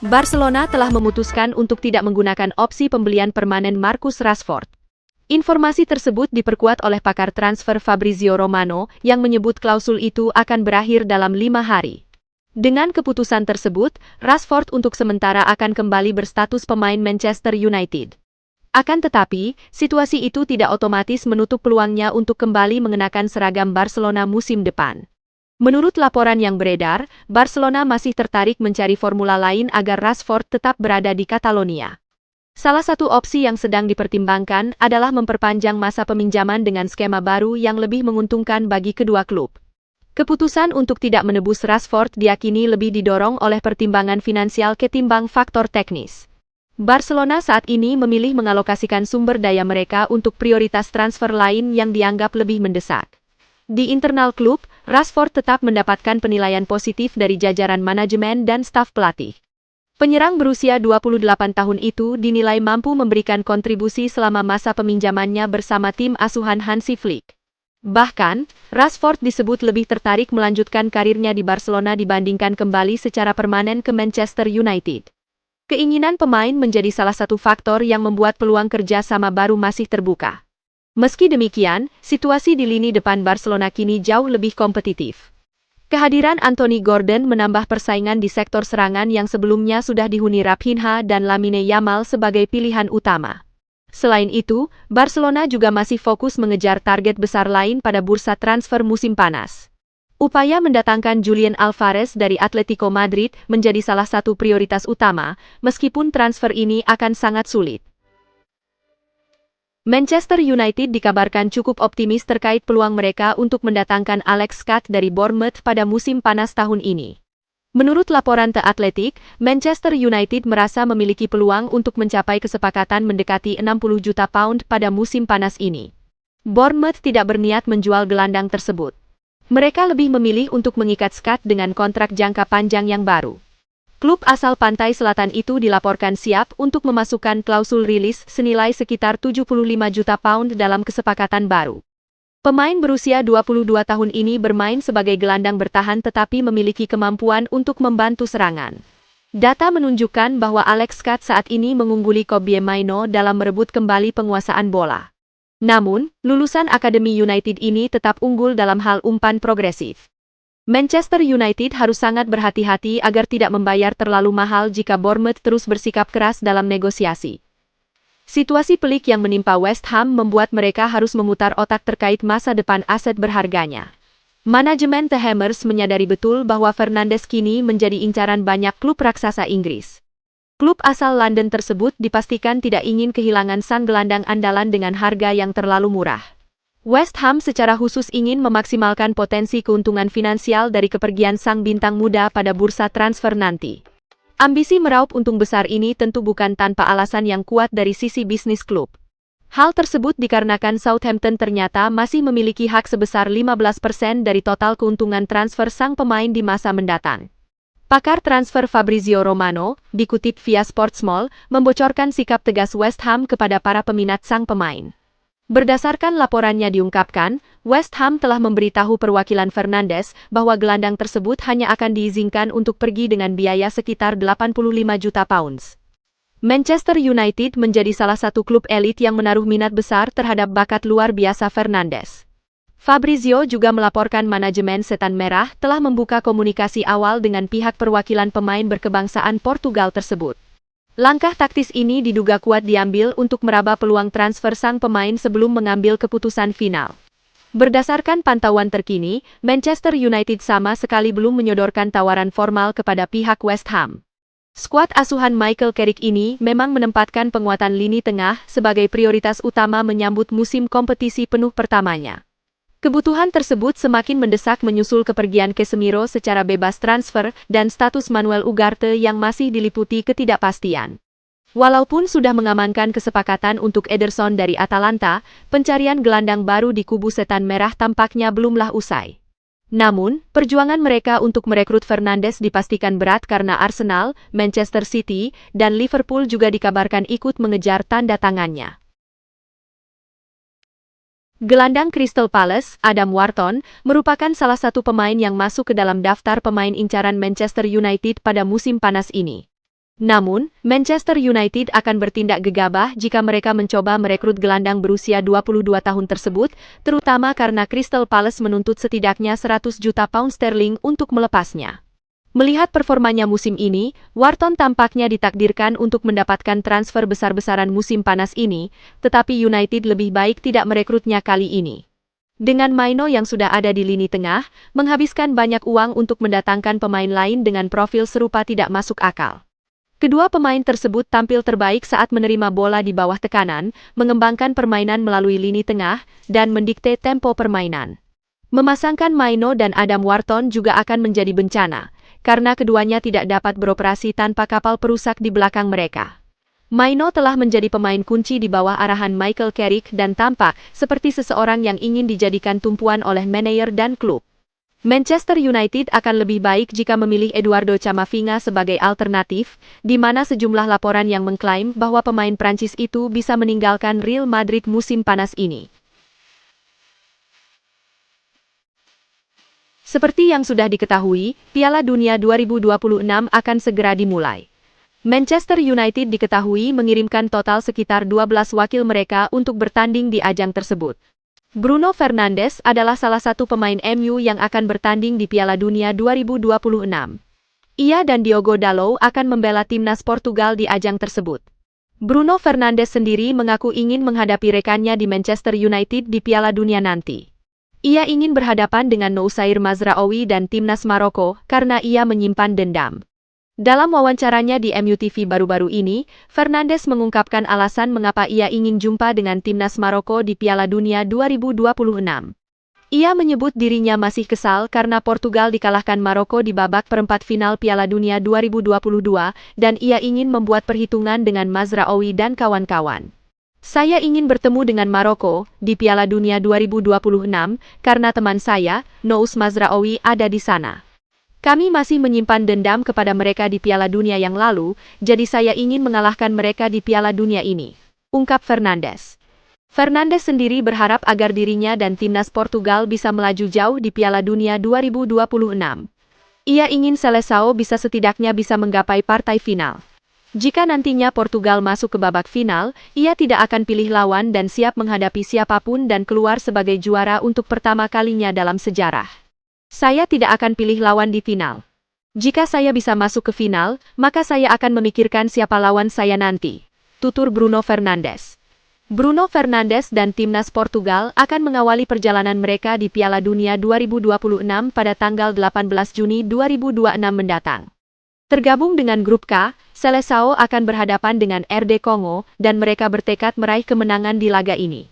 Barcelona telah memutuskan untuk tidak menggunakan opsi pembelian permanen Marcus Rashford. Informasi tersebut diperkuat oleh pakar transfer Fabrizio Romano yang menyebut klausul itu akan berakhir dalam 5 hari. Dengan keputusan tersebut, Rashford untuk sementara akan kembali berstatus pemain Manchester United. Akan tetapi, situasi itu tidak otomatis menutup peluangnya untuk kembali mengenakan seragam Barcelona musim depan. Menurut laporan yang beredar, Barcelona masih tertarik mencari formula lain agar Rashford tetap berada di Catalonia. Salah satu opsi yang sedang dipertimbangkan adalah memperpanjang masa peminjaman dengan skema baru yang lebih menguntungkan bagi kedua klub. Keputusan untuk tidak menebus Rashford diyakini lebih didorong oleh pertimbangan finansial ketimbang faktor teknis. Barcelona saat ini memilih mengalokasikan sumber daya mereka untuk prioritas transfer lain yang dianggap lebih mendesak. Di internal klub, Rashford tetap mendapatkan penilaian positif dari jajaran manajemen dan staf pelatih. Penyerang berusia 28 tahun itu dinilai mampu memberikan kontribusi selama masa peminjamannya bersama tim asuhan Hansi Flick. Bahkan, Rashford disebut lebih tertarik melanjutkan karirnya di Barcelona dibandingkan kembali secara permanen ke Manchester United. Keinginan pemain menjadi salah satu faktor yang membuat peluang kerja sama baru masih terbuka. Meski demikian, situasi di lini depan Barcelona kini jauh lebih kompetitif. Kehadiran Anthony Gordon menambah persaingan di sektor serangan yang sebelumnya sudah dihuni Raphinha dan Lamine Yamal sebagai pilihan utama. Selain itu, Barcelona juga masih fokus mengejar target besar lain pada bursa transfer musim panas. Upaya mendatangkan Julian Alvarez dari Atletico Madrid menjadi salah satu prioritas utama, meskipun transfer ini akan sangat sulit. Manchester United dikabarkan cukup optimis terkait peluang mereka untuk mendatangkan Alex Scott dari Bournemouth pada musim panas tahun ini. Menurut laporan The Athletic, Manchester United merasa memiliki peluang untuk mencapai kesepakatan mendekati 60 juta pound pada musim panas ini. Bournemouth tidak berniat menjual gelandang tersebut. Mereka lebih memilih untuk mengikat Scott dengan kontrak jangka panjang yang baru. Klub asal pantai selatan itu dilaporkan siap untuk memasukkan klausul rilis senilai sekitar 75 juta pound dalam kesepakatan baru. Pemain berusia 22 tahun ini bermain sebagai gelandang bertahan tetapi memiliki kemampuan untuk membantu serangan. Data menunjukkan bahwa Alex Scott saat ini mengungguli Kobbie Mainoo dalam merebut kembali penguasaan bola. Namun, lulusan Akademi United ini tetap unggul dalam hal umpan progresif. Manchester United harus sangat berhati-hati agar tidak membayar terlalu mahal jika Bournemouth terus bersikap keras dalam negosiasi. Situasi pelik yang menimpa West Ham membuat mereka harus memutar otak terkait masa depan aset berharganya. Manajemen The Hammers menyadari betul bahwa Fernandes kini menjadi incaran banyak klub raksasa Inggris. Klub asal London tersebut dipastikan tidak ingin kehilangan sang gelandang andalan dengan harga yang terlalu murah. West Ham secara khusus ingin memaksimalkan potensi keuntungan finansial dari kepergian sang bintang muda pada bursa transfer nanti. Ambisi meraup untung besar ini tentu bukan tanpa alasan yang kuat dari sisi bisnis klub. Hal tersebut dikarenakan Southampton ternyata masih memiliki hak sebesar 15% dari total keuntungan transfer sang pemain di masa mendatang. Pakar transfer Fabrizio Romano, dikutip via Sportsmall, membocorkan sikap tegas West Ham kepada para peminat sang pemain. Berdasarkan laporannya diungkapkan, West Ham telah memberitahu perwakilan Fernandes bahwa gelandang tersebut hanya akan diizinkan untuk pergi dengan biaya sekitar 85 juta pounds. Manchester United menjadi salah satu klub elit yang menaruh minat besar terhadap bakat luar biasa Fernandes. Fabrizio juga melaporkan manajemen Setan Merah telah membuka komunikasi awal dengan pihak perwakilan pemain berkebangsaan Portugal tersebut. Langkah taktis ini diduga kuat diambil untuk meraba peluang transfer sang pemain sebelum mengambil keputusan final. Berdasarkan pantauan terkini, Manchester United sama sekali belum menyodorkan tawaran formal kepada pihak West Ham. Skuad asuhan Michael Carrick ini memang menempatkan penguatan lini tengah sebagai prioritas utama menyambut musim kompetisi penuh pertamanya. Kebutuhan tersebut semakin mendesak menyusul kepergian Casemiro secara bebas transfer dan status Manuel Ugarte yang masih diliputi ketidakpastian. Walaupun sudah mengamankan kesepakatan untuk Ederson dari Atalanta, pencarian gelandang baru di kubu Setan Merah tampaknya belumlah usai. Namun, perjuangan mereka untuk merekrut Fernandes dipastikan berat karena Arsenal, Manchester City, dan Liverpool juga dikabarkan ikut mengejar tanda tangannya. Gelandang Crystal Palace, Adam Wharton, merupakan salah satu pemain yang masuk ke dalam daftar pemain incaran Manchester United pada musim panas ini. Namun, Manchester United akan bertindak gegabah jika mereka mencoba merekrut gelandang berusia 22 tahun tersebut, terutama karena Crystal Palace menuntut setidaknya 100 juta pound sterling untuk melepasnya. Melihat performanya musim ini, Wharton tampaknya ditakdirkan untuk mendapatkan transfer besar-besaran musim panas ini, tetapi United lebih baik tidak merekrutnya kali ini. Dengan Maino yang sudah ada di lini tengah, menghabiskan banyak uang untuk mendatangkan pemain lain dengan profil serupa tidak masuk akal. Kedua pemain tersebut tampil terbaik saat menerima bola di bawah tekanan, mengembangkan permainan melalui lini tengah, dan mendikte tempo permainan. Memasangkan Maino dan Adam Wharton juga akan menjadi bencana, karena keduanya tidak dapat beroperasi tanpa kapal perusak di belakang mereka. Maino telah menjadi pemain kunci di bawah arahan Michael Carrick dan tampak seperti seseorang yang ingin dijadikan tumpuan oleh manajer dan klub. Manchester United akan lebih baik jika memilih Eduardo Camavinga sebagai alternatif, di mana sejumlah laporan yang mengklaim bahwa pemain Prancis itu bisa meninggalkan Real Madrid musim panas ini. Seperti yang sudah diketahui, Piala Dunia 2026 akan segera dimulai. Manchester United diketahui mengirimkan total sekitar 12 wakil mereka untuk bertanding di ajang tersebut. Bruno Fernandes adalah salah satu pemain MU yang akan bertanding di Piala Dunia 2026. Ia dan Diogo Dalot akan membela timnas Portugal di ajang tersebut. Bruno Fernandes sendiri mengaku ingin menghadapi rekannya di Manchester United di Piala Dunia nanti. Ia ingin berhadapan dengan Noussair Mazraoui dan timnas Maroko karena ia menyimpan dendam. Dalam wawancaranya di MUTV baru-baru ini, Fernandes mengungkapkan alasan mengapa ia ingin jumpa dengan timnas Maroko di Piala Dunia 2026. Ia menyebut dirinya masih kesal karena Portugal dikalahkan Maroko di babak perempat final Piala Dunia 2022 dan ia ingin membuat perhitungan dengan Mazraoui dan kawan-kawan. Saya ingin bertemu dengan Maroko di Piala Dunia 2026 karena teman saya, Nous Mazraoui, ada di sana. Kami masih menyimpan dendam kepada mereka di Piala Dunia yang lalu, jadi saya ingin mengalahkan mereka di Piala Dunia ini, ungkap Fernandes. Fernandes sendiri berharap agar dirinya dan timnas Portugal bisa melaju jauh di Piala Dunia 2026. Ia ingin Seleção setidaknya bisa menggapai partai final. Jika nantinya Portugal masuk ke babak final, ia tidak akan pilih lawan dan siap menghadapi siapapun dan keluar sebagai juara untuk pertama kalinya dalam sejarah. Saya tidak akan pilih lawan di final. Jika saya bisa masuk ke final, maka saya akan memikirkan siapa lawan saya nanti, tutur Bruno Fernandes. Bruno Fernandes dan timnas Portugal akan mengawali perjalanan mereka di Piala Dunia 2026 pada tanggal 18 Juni 2026 mendatang. Tergabung dengan grup K, Seleção akan berhadapan dengan RD Kongo dan mereka bertekad meraih kemenangan di laga ini.